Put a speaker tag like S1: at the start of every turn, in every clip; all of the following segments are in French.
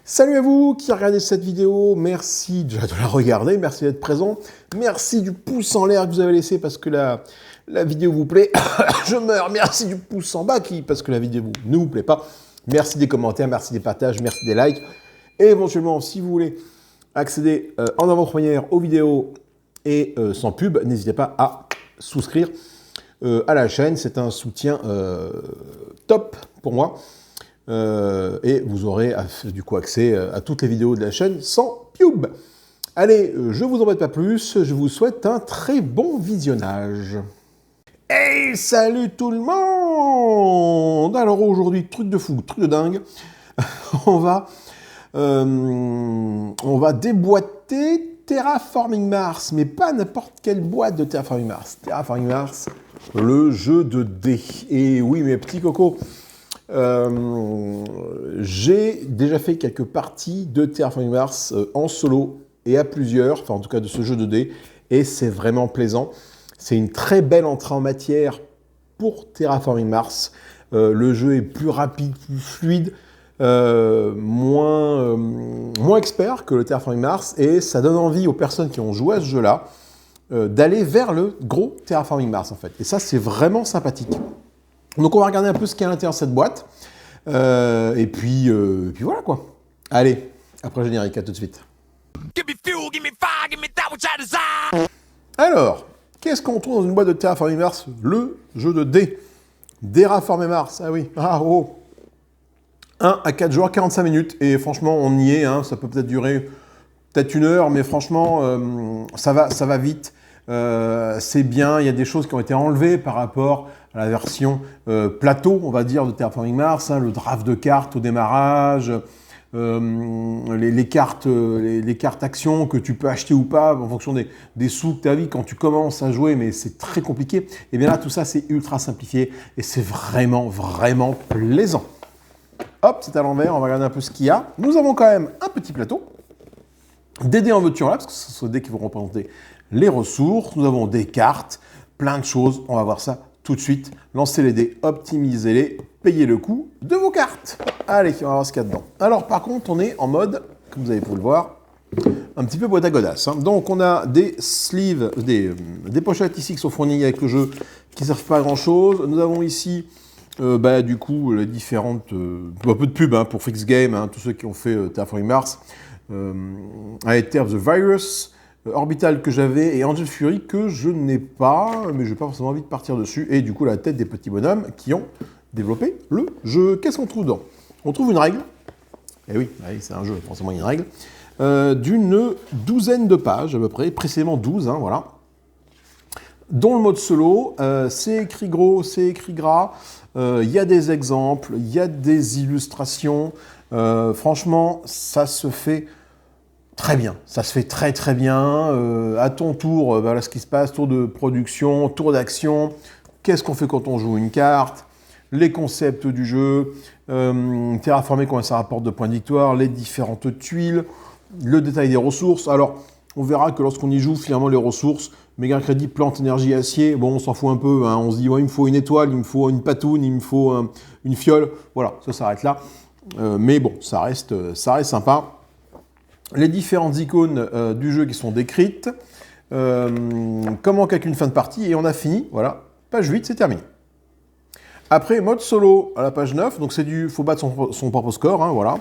S1: Salut à vous qui regardez cette vidéo, merci déjà de la regarder, merci d'être présent, merci du pouce en l'air que vous avez laissé parce que la vidéo vous plaît, je meurs, merci du pouce en bas parce que la vidéo ne vous plaît pas, merci des commentaires, merci des partages, merci des likes, et éventuellement si vous voulez accéder en avant-première aux vidéos et sans pub, n'hésitez pas à souscrire à la chaîne, c'est un soutien top pour moi. Et vous aurez du coup accès à toutes les vidéos de la chaîne sans pub. Allez, je vous embête pas plus, je vous souhaite un très bon visionnage. Hey, salut tout le monde! Alors aujourd'hui, truc de fou, truc de dingue, on va déboîter Terraforming Mars, mais pas n'importe quelle boîte de Terraforming Mars. Terraforming Mars, le jeu de dés. Et oui, mes petits cocos, j'ai déjà fait quelques parties de Terraforming Mars en solo et à plusieurs, enfin en tout cas de ce jeu de dés, et c'est vraiment plaisant. C'est une très belle entrée en matière pour Terraforming Mars. Le jeu est plus rapide, plus fluide, moins expert que le Terraforming Mars, et ça donne envie aux personnes qui ont joué à ce jeu-là d'aller vers le gros Terraforming Mars en fait. Et ça, c'est vraiment sympathique. Donc on va regarder un peu ce qu'il y a à l'intérieur de cette boîte. Et puis voilà quoi. Allez, après le générique, à tout de suite. Alors, qu'est-ce qu'on trouve dans une boîte de Terraforming Mars? Le jeu de dés. Terraforming Mars, ah oui. Ah oh. 1 à 4 joueurs, 45 minutes. Et franchement, on y est. Hein. Ça peut peut-être durer peut-être une heure, mais franchement, ça va vite. C'est bien, il y a des choses qui ont été enlevées par rapport à la version plateau, on va dire, de Terraforming Mars, hein, le draft de cartes au démarrage, les cartes actions que tu peux acheter ou pas en fonction des sous que tu as vu quand tu commences à jouer, mais c'est très compliqué. Et bien là, tout ça, c'est ultra simplifié et c'est vraiment, vraiment plaisant. Hop, c'est à l'envers, on va regarder un peu ce qu'il y a. Nous avons quand même un petit plateau, des dés en veux-tu en là, parce que ce sont des dés qui vont représenter les ressources. Nous avons des cartes, plein de choses. On va voir ça tout de suite. Lancez les dés, optimisez-les, payez le coût de vos cartes. Allez, on va voir ce qu'il y a dedans. Alors par contre, on est en mode, comme vous avez pu le voir, un petit peu boîte à godasses. Hein. Donc on a des sleeves, des pochettes ici qui sont fournies avec le jeu, qui ne servent pas à grand chose. Nous avons ici du coup les différentes, un peu de pub hein, pour Fix Game, hein, tous ceux qui ont fait Terraforming Mars, Aether of the Virus, Orbital que j'avais et Angel Fury que je n'ai pas, mais je n'ai pas forcément envie de partir dessus. Et du coup, la tête des petits bonhommes qui ont développé le jeu. Qu'est-ce qu'on trouve dedans? On trouve une règle. Eh oui, c'est un jeu, forcément il y a une règle. D'une douzaine de pages à peu près, précisément 12, hein, voilà. Dont le mode solo, c'est écrit gros, c'est écrit gras. Il y a des exemples, il y a des illustrations. Franchement, ça se fait très bien, ça se fait très très bien. À ton tour, voilà ce qui se passe, tour de production, tour d'action, qu'est-ce qu'on fait quand on joue une carte, les concepts du jeu, terraformer combien ça rapporte de points de victoire, les différentes tuiles, le détail des ressources. Alors, on verra que lorsqu'on y joue, finalement, les ressources, méga crédit, plante, énergie, acier, bon, on s'en fout un peu, hein. On se dit, ouais, il me faut une étoile, il me faut une patoune, il me faut une fiole, voilà, ça s'arrête là. Mais bon, ça reste sympa. Les différentes icônes du jeu qui sont décrites, comment calculer une fin de partie, et on a fini, voilà, page 8, c'est terminé. Après, mode solo à la page 9, donc c'est du, faut battre son propre score, hein, voilà.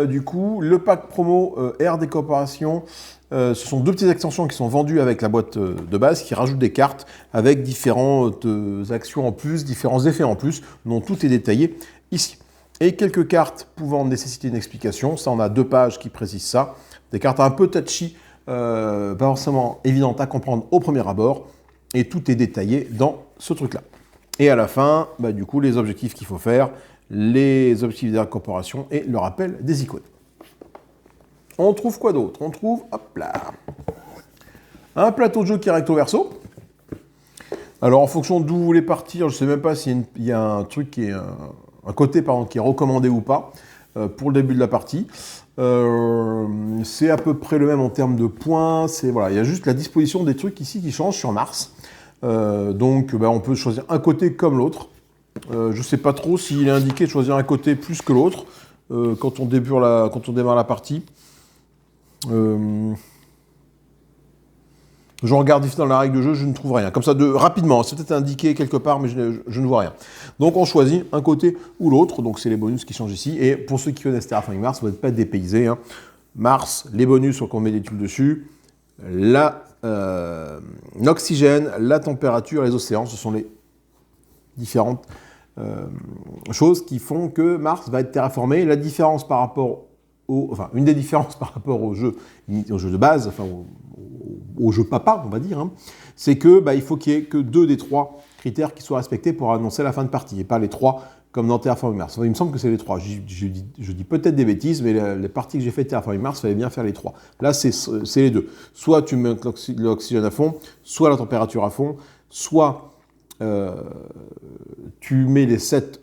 S1: Du coup, le pack promo Air des coopérations, ce sont deux petites extensions qui sont vendues avec la boîte de base, qui rajoutent des cartes avec différentes actions en plus, différents effets en plus, dont tout est détaillé ici. Et quelques cartes pouvant nécessiter une explication, ça on a 2 pages qui précisent ça, des cartes un peu touchy, pas forcément évidentes à comprendre au premier abord, et tout est détaillé dans ce truc-là. Et à la fin, du coup, les objectifs qu'il faut faire, les objectifs de la corporation et le rappel des icônes. On trouve quoi d'autre? On trouve, hop là, un plateau de jeu qui est recto verso. Alors en fonction d'où vous voulez partir, je ne sais même pas s'il y a un truc qui est un côté pardon, qui est recommandé ou pas pour le début de la partie. C'est à peu près le même en termes de points. Voilà, il y a juste la disposition des trucs ici qui changent sur Mars. Donc on peut choisir un côté comme l'autre. Je ne sais pas trop s'il est indiqué de choisir un côté plus que l'autre. quand on démarre la partie. Je regarde ici dans la règle de jeu, je ne trouve rien. Comme ça, rapidement, c'est peut-être indiqué quelque part, mais je ne vois rien. Donc on choisit un côté ou l'autre, donc c'est les bonus qui changent ici. Et pour ceux qui connaissent Terraforming Mars, vous n'êtes pas dépaysés. Hein. Mars, les bonus, quand on met des tuiles dessus, l'oxygène, la température, les océans, ce sont les différentes choses qui font que Mars va être terraformé. La différence par rapport une des différences par rapport au jeu de base, enfin au jeu papa, on va dire, hein, c'est que il faut qu'il y ait que 2 des 3 critères qui soient respectés pour annoncer la fin de partie, et pas les 3 comme dans Terraforming Mars. Enfin, il me semble que c'est les 3. Je dis peut-être des bêtises, mais les parties que j'ai faites Terraforming Mars, il fallait bien faire les 3. Là, c'est les 2. Soit tu mets l'oxygène à fond, soit la température à fond, soit tu mets les 7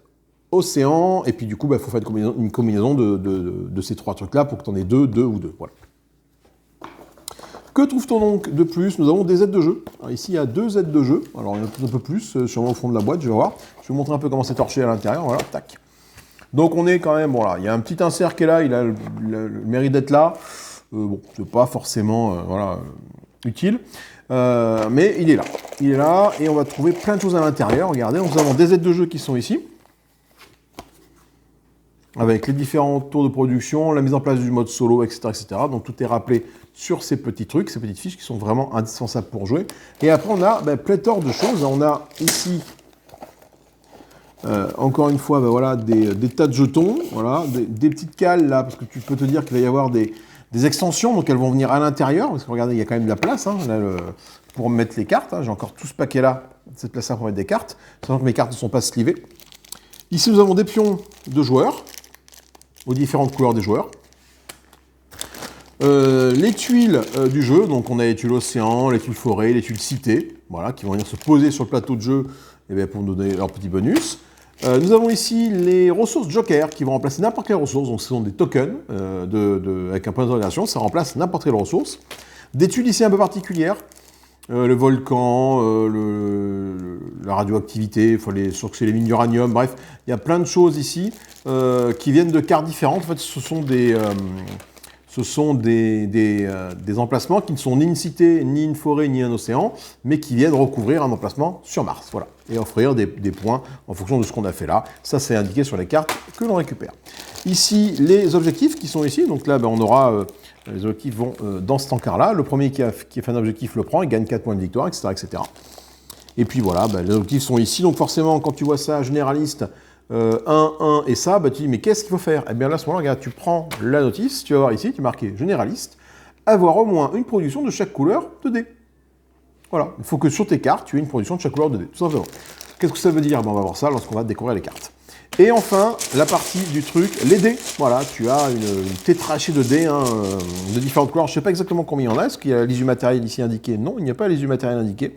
S1: océans, et puis du coup, il faut faire une combinaison de ces 3 trucs-là pour que tu en aies 2 ou 2. Voilà. Que trouve-t-on donc de plus? Nous avons des aides de jeu. Alors ici, il y a 2 aides de jeu. Alors, il y en a un peu plus, sûrement au fond de la boîte, je vais voir. Je vais vous montrer un peu comment c'est torché à l'intérieur. Voilà, tac. Donc, on est quand même, bon là, il y a un petit insert qui est là, il a le mérite d'être là. Bon, c'est pas forcément, utile. Mais il est là. Il est là, et on va trouver plein de choses à l'intérieur. Regardez, nous avons des aides de jeu qui sont ici, avec les différents tours de production, la mise en place du mode solo, etc., etc. Donc tout est rappelé sur ces petits trucs, ces petites fiches qui sont vraiment indispensables pour jouer. Et après, on a pléthore de choses. On a ici, encore une fois, voilà, des tas de jetons, voilà, des petites cales là, parce que tu peux te dire qu'il va y avoir des extensions, donc elles vont venir à l'intérieur, parce que regardez, il y a quand même de la place hein, là, pour mettre les cartes. Hein. J'ai encore tout ce paquet là, cette place là pour mettre des cartes, sachant que mes cartes ne sont pas slivées. Ici, nous avons des pions de joueurs, aux différentes couleurs des joueurs. Les tuiles du jeu, donc on a les tuiles océan, les tuiles forêt, les tuiles cité, voilà, qui vont venir se poser sur le plateau de jeu pour nous donner leur petit bonus. Nous avons ici les ressources Joker qui vont remplacer n'importe quelle ressource, donc ce sont des tokens avec un point d'interrogation, ça remplace n'importe quelle ressource. Des tuiles ici un peu particulières, le volcan, la radioactivité, c'est les mines d'uranium, bref, il y a plein de choses ici qui viennent de cartes différentes. En fait, ce sont des emplacements qui ne sont ni une cité, ni une forêt, ni un océan, mais qui viennent recouvrir un emplacement sur Mars, voilà, et offrir des points en fonction de ce qu'on a fait là. Ça, c'est indiqué sur les cartes que l'on récupère. Ici, les objectifs qui sont ici, donc là, on aura... les objectifs vont dans cet encart-là. Le premier qui a fait un objectif le prend, il gagne 4 points de victoire, etc. etc. Et puis voilà, les objectifs sont ici. Donc forcément, quand tu vois ça, généraliste, 1 et ça, tu dis, mais qu'est-ce qu'il faut faire? Eh bien là, à ce moment-là, regarde, tu prends la notice, tu vas voir ici, tu es marqué généraliste, avoir au moins une production de chaque couleur de dés. Voilà, il faut que sur tes cartes, tu aies une production de chaque couleur de dés, tout simplement. Qu'est-ce que ça veut dire? On va voir ça lorsqu'on va découvrir les cartes. Et enfin, la partie du truc, les dés. Voilà, tu as une tétrachée de dés de différentes couleurs. Je ne sais pas exactement combien il y en a. Est-ce qu'il y a l'issue matérielle ici indiquée? Non, il n'y a pas l'issue matérielle indiquée.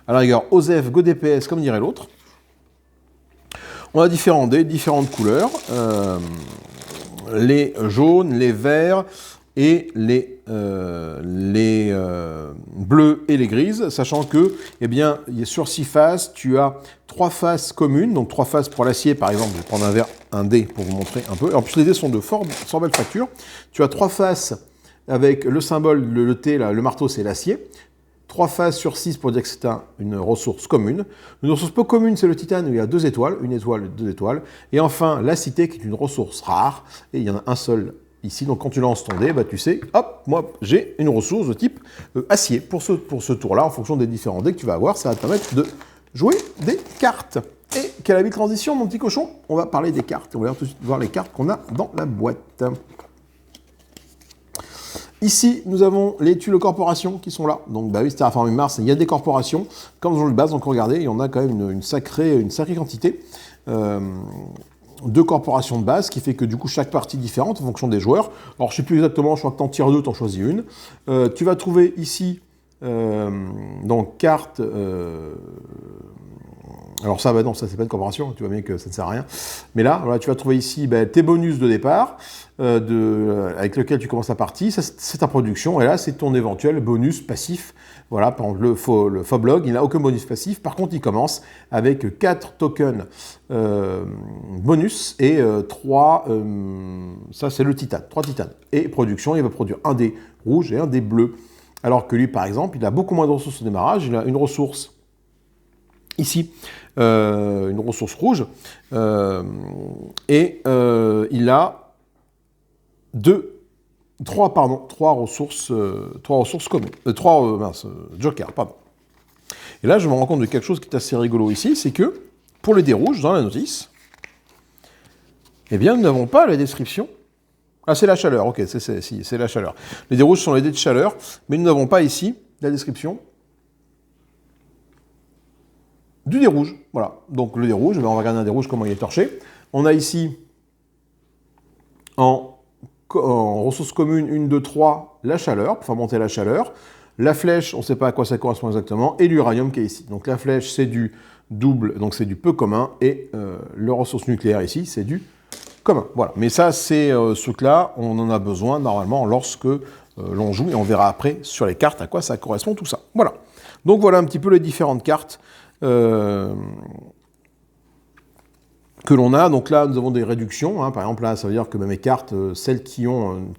S1: À la rigueur, OSEF, Go DPS, comme dirait l'autre. On a différents dés, différentes couleurs. Les jaunes, les verts et les bleus et les grises, sachant que, sur 6 faces, tu as 3 faces communes, donc 3 faces pour l'acier, par exemple. Je vais prendre un dé pour vous montrer un peu. En plus, les dés sont de fort belle facture. Tu as 3 faces avec le symbole, le T, là, le marteau, c'est l'acier. 3 faces sur 6 pour dire que c'est une ressource commune. Une ressource peu commune, c'est le titane, où il y a 2 étoiles, 1 étoile, 2 étoiles. Et enfin, la cité, qui est une ressource rare, et il y en a un seul ici. Donc quand tu lances ton dé, tu sais, hop, moi j'ai une ressource de type acier pour ce tour-là, en fonction des différents dés que tu vas avoir. Ça va te permettre de jouer des cartes. Et quelle habile transition, mon petit cochon? On va parler des cartes. On va tout de suite voir les cartes qu'on a dans la boîte. Ici, nous avons les tuiles corporations qui sont là. Donc, oui, c'est Terraforming Mars, il y a des corporations, comme dans le base, donc regardez, il y en a quand même une sacrée quantité de corporations de base, qui fait que du coup, chaque partie est différente en fonction des joueurs. Alors, je ne sais plus exactement, je crois que tu en tires 2, tu en choisis une. Tu vas trouver ici, donc, carte alors ça, bah non, ça c'est pas de corporation, tu vois bien que ça ne sert à rien. Mais là, voilà, tu vas trouver ici bah, tes bonus de départ, avec lequel tu commences la partie, ça, c'est ta production, et là c'est ton éventuel bonus passif. Voilà, par exemple, le Foblog, il n'a aucun bonus passif, par contre il commence avec 4 tokens bonus et 3, ça c'est le titane, 3 titanes. Et production, il va produire un dé rouge et un dé bleu. Alors que lui, par exemple, il a beaucoup moins de ressources au démarrage, il a une ressource ici, une ressource rouge, et il a 3 ressources communes, 3 jokers, pardon. Et là, je me rends compte de quelque chose qui est assez rigolo ici, c'est que pour les dés rouges, dans la notice, eh bien, nous n'avons pas la description. Ah, c'est la chaleur, ok, c'est la chaleur. Les dés rouges sont les dés de chaleur, mais nous n'avons pas ici la description du dé rouge. Voilà, donc le dé rouge, on va regarder un dé rouge, comment il est torché. On a ici, en ressources communes 1, 2, 3, la chaleur, pour faire monter la chaleur. La flèche, on ne sait pas à quoi ça correspond exactement, et l'uranium qui est ici. Donc la flèche, c'est du double, donc c'est du peu commun, et le ressource nucléaire ici, c'est du commun. Voilà. Mais ça, c'est ce truc-là, on en a besoin normalement lorsque l'on joue, et on verra après sur les cartes à quoi ça correspond tout ça. Voilà. Donc voilà un petit peu les différentes cartes que l'on a. Donc là, nous avons des réductions. Hein. Par exemple, là, ça veut dire que mes cartes, celles qui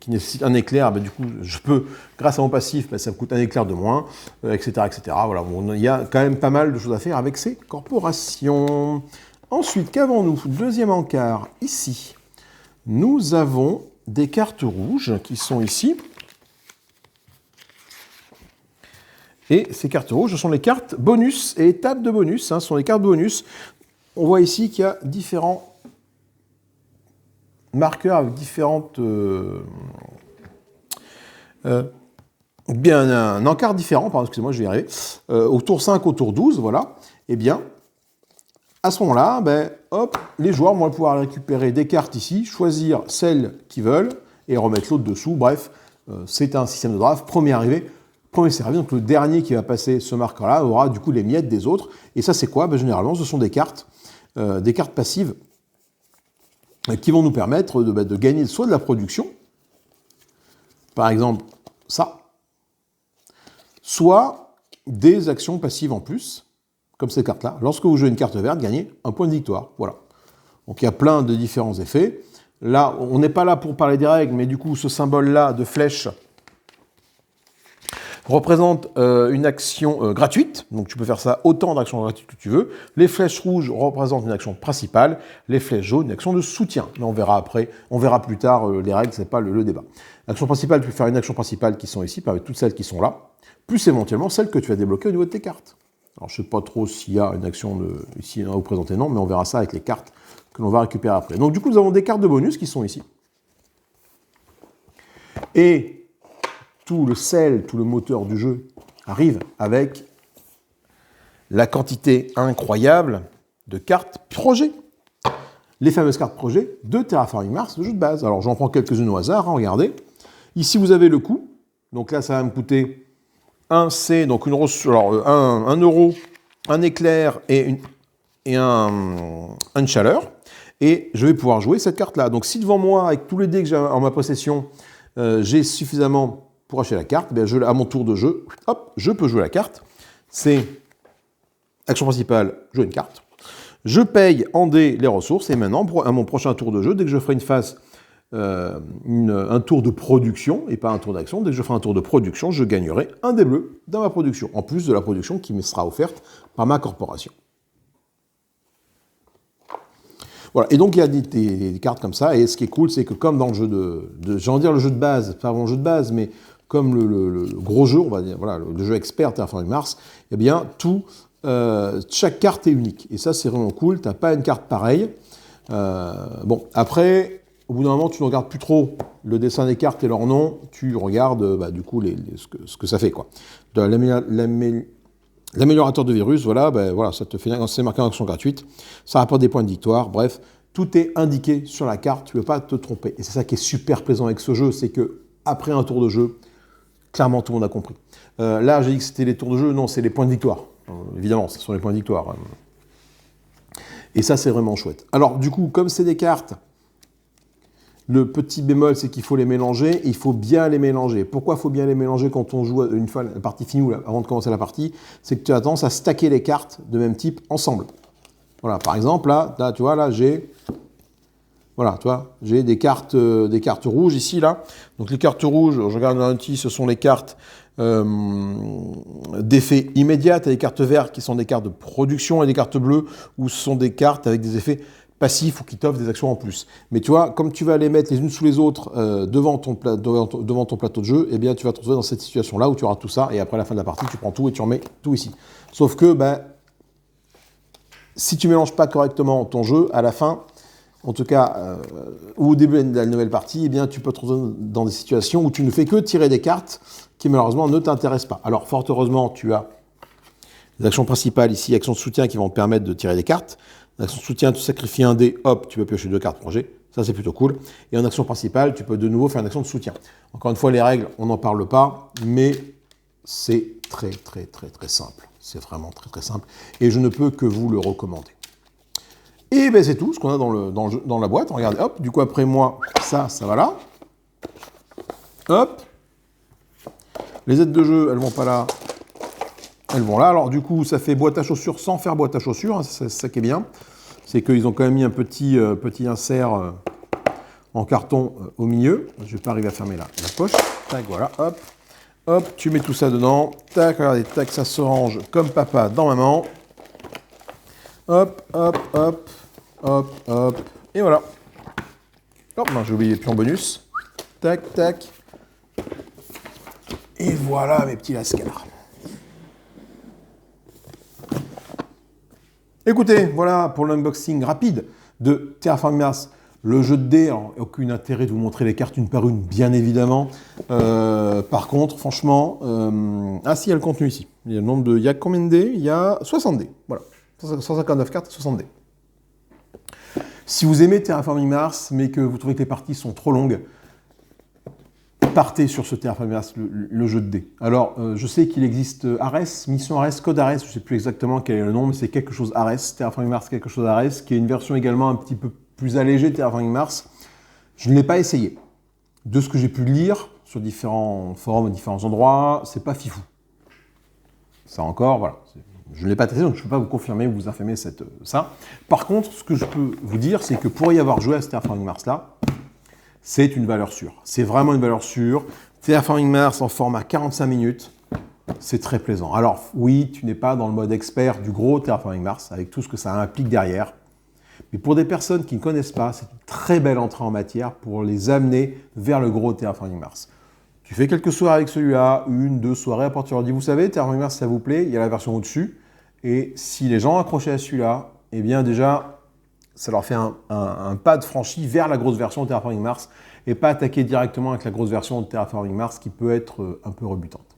S1: nécessitent un éclair, du coup, je peux, grâce à mon passif, ça me coûte un éclair de moins, etc., etc. Voilà. Bon, il y a quand même pas mal de choses à faire avec ces corporations. Ensuite, qu'avons-nous? Deuxième encart, ici. Nous avons des cartes rouges qui sont ici. Et ces cartes rouges, ce sont les cartes bonus et étapes de bonus. Hein, ce sont les cartes bonus. On voit ici qu'il y a différents marqueurs avec différentes... bien un encart différent, pardon, excusez-moi, je vais y arriver. Au tour 5, au tour 12, voilà. Eh bien, à ce moment-là, ben, hop, les joueurs vont pouvoir récupérer des cartes ici, choisir celles qu'ils veulent et remettre l'autre dessous. Bref, c'est un système de draft. Premier arrivé, premier servi. Donc le dernier qui va passer ce marqueur-là aura du coup les miettes des autres. Et ça, c'est quoi? Ben, généralement, ce sont des cartes passives qui vont nous permettre de gagner soit de la production, par exemple ça, soit des actions passives en plus, comme ces cartes-là. Lorsque vous jouez une carte verte, gagnez un point de victoire. Voilà. Donc il y a plein de différents effets. Là, on n'est pas là pour parler des règles, mais du coup, ce symbole-là de flèche représente une action gratuite. Donc tu peux faire ça autant d'actions gratuites que tu veux. Les flèches rouges représentent une action principale. Les flèches jaunes, une action de soutien. Là, on verra après, on verra plus tard les règles, c'est pas le débat. L'action principale, tu peux faire une action principale qui sont ici, parmi toutes celles qui sont là, plus éventuellement celles que tu vas débloquer au niveau de tes cartes. Alors je ne sais pas trop s'il y a une action ici à vous présenter, non, mais on verra ça avec les cartes que l'on va récupérer après. Donc du coup, nous avons des cartes de bonus qui sont ici. Et tout le sel, tout le moteur du jeu arrive avec la quantité incroyable de cartes projet. Les fameuses cartes projet de Terraforming Mars, le jeu de base. Alors j'en prends quelques-unes au hasard, hein, regardez. Ici vous avez le coût. Donc là ça va me coûter 1 C, donc une alors, 1 euro, un éclair et une chaleur. Et je vais pouvoir jouer cette carte-là. Donc si devant moi, avec tous les dés que j'ai en ma possession, j'ai suffisamment pour acheter la carte, bien, à mon tour de jeu, hop, je peux jouer la carte. C'est action principale, jouer une carte. Je paye en dés les ressources, et maintenant, à mon prochain tour de jeu, dès que je ferai une phase, un tour de production, et pas un tour d'action, dès que je ferai un tour de production, je gagnerai un dé bleu dans ma production, en plus de la production qui me sera offerte par ma corporation. Voilà, et donc il y a des cartes comme ça, et ce qui est cool, c'est que comme dans le jeu j'ai envie de dire le jeu de base, pas vraiment le jeu de base, mais comme le gros jeu, on va dire, voilà, le jeu expert Terraforming Mars, eh bien, chaque carte est unique. Et ça, c'est vraiment cool, tu n'as pas une carte pareille. Bon, après, au bout d'un moment, tu ne regardes plus trop le dessin des cartes et leur nom, tu regardes, du coup, ce que ça fait, quoi. L'améliorateur de virus, voilà, ça te fait, c'est marqué en action gratuite, ça rapporte des points de victoire, bref, tout est indiqué sur la carte, tu ne peux pas te tromper. Et c'est ça qui est super plaisant avec ce jeu, c'est que après un tour de jeu, clairement tout le monde a compris. Là, j'ai dit que c'était les tours de jeu, non, c'est les points de victoire. Évidemment, ce sont les points de victoire. Et ça, c'est vraiment chouette. Alors, du coup, comme c'est des cartes, le petit bémol, c'est qu'il faut les mélanger. Il faut bien les mélanger. Pourquoi il faut bien les mélanger quand on joue une fois la partie finie ou avant de commencer la partie? C'est que tu as tendance à stacker les cartes de même type ensemble. Voilà, par exemple, là tu vois, là, j'ai... Voilà, tu vois, j'ai des cartes rouges ici, là. Donc, les cartes rouges, je regarde dans l'outil, ce sont les cartes d'effet immédiat. Tu as des cartes vertes qui sont des cartes de production et des cartes bleues où ce sont des cartes avec des effets passifs ou qui t'offrent des actions en plus. Mais tu vois, comme tu vas les mettre les unes sous les autres devant ton plateau de jeu, eh bien, tu vas te retrouver dans cette situation-là où tu auras tout ça et après la fin de la partie, tu prends tout et tu remets tout ici. Sauf que, si tu ne mélanges pas correctement ton jeu, à la fin, en tout cas, ou au début de la nouvelle partie, eh bien, tu peux te retrouver dans des situations où tu ne fais que tirer des cartes qui malheureusement ne t'intéressent pas. Alors, fort heureusement, tu as les actions principales ici, actions de soutien qui vont te permettre de tirer des cartes. En action de soutien, tu sacrifies un dé, hop, tu peux piocher 2 cartes projet. Ça, c'est plutôt cool. Et en action principale, tu peux de nouveau faire une action de soutien. Encore une fois, les règles, on n'en parle pas, mais c'est très, très, très, très simple. C'est vraiment très, très simple. Et je ne peux que vous le recommander. Et bien, c'est tout ce qu'on a dans la boîte. Regardez, hop, du coup, après moi, ça va là. Hop. Les aides de jeu, elles vont pas là. Elles vont là. Alors, du coup, ça fait boîte à chaussures sans faire boîte à chaussures. Hein, c'est ça qui est bien. C'est qu'ils ont quand même mis un petit insert en carton au milieu. Je ne vais pas arriver à fermer la poche. Tac, voilà, hop. Hop, tu mets tout ça dedans. Tac, regardez, tac, ça se range comme papa dans maman. Hop, hop, hop. Hop, hop, et voilà. Hop, non, j'ai oublié les pions bonus. Tac, tac. Et voilà mes petits lascars. Écoutez, voilà pour l'unboxing rapide de Terraforming Mars. Le jeu de dés, alors, aucun intérêt de vous montrer les cartes une par une, bien évidemment. Par contre, franchement... Ah si, il y a le contenu ici. Il y a le nombre de... Il y a combien de dés? Il y a 60 dés. Voilà. 159 cartes, 60 dés. Si vous aimez Terraforming Mars, mais que vous trouvez que les parties sont trop longues, partez sur ce Terraforming Mars, le jeu de dés. Alors, je sais qu'il existe Ares, Mission Ares, Code Ares, je ne sais plus exactement quel est le nom, mais c'est quelque chose Ares, Terraforming Mars, quelque chose Ares, qui est une version également un petit peu plus allégée de Terraforming Mars. Je ne l'ai pas essayé. De ce que j'ai pu lire sur différents forums, différents endroits, c'est pas fifou. Ça encore, voilà. Je ne l'ai pas testé, donc je ne peux pas vous confirmer ou vous affirmer ça. Par contre, ce que je peux vous dire, c'est que pour y avoir joué à ce Terraforming Mars-là, c'est une valeur sûre. C'est vraiment une valeur sûre. Terraforming Mars en format 45 minutes, c'est très plaisant. Alors oui, tu n'es pas dans le mode expert du gros Terraforming Mars, avec tout ce que ça implique derrière. Mais pour des personnes qui ne connaissent pas, c'est une très belle entrée en matière pour les amener vers le gros Terraforming Mars. Tu fais quelques soirées avec celui-là, 1, 2 soirées, après tu leur dis, vous savez, Terraforming Mars, ça vous plaît, il y a la version au-dessus. Et si les gens accrochaient à celui-là, eh bien déjà, ça leur fait un pas de franchi vers la grosse version de Terraforming Mars et pas attaquer directement avec la grosse version de Terraforming Mars qui peut être un peu rebutante.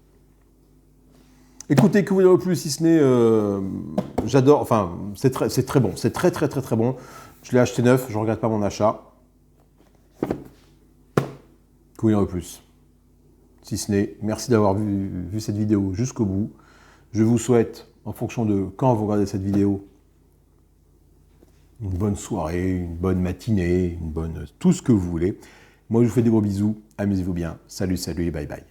S1: Écoutez, que vous dire de plus si ce n'est, j'adore, enfin, c'est très bon, c'est très bon. Je l'ai acheté neuf, je ne regrette pas mon achat. Que vous dire de plus? Si ce n'est, merci d'avoir vu cette vidéo jusqu'au bout. Je vous souhaite, en fonction de quand vous regardez cette vidéo, une bonne soirée, une bonne matinée, tout ce que vous voulez. Moi, je vous fais des gros bisous. Amusez-vous bien. Salut, salut et bye bye.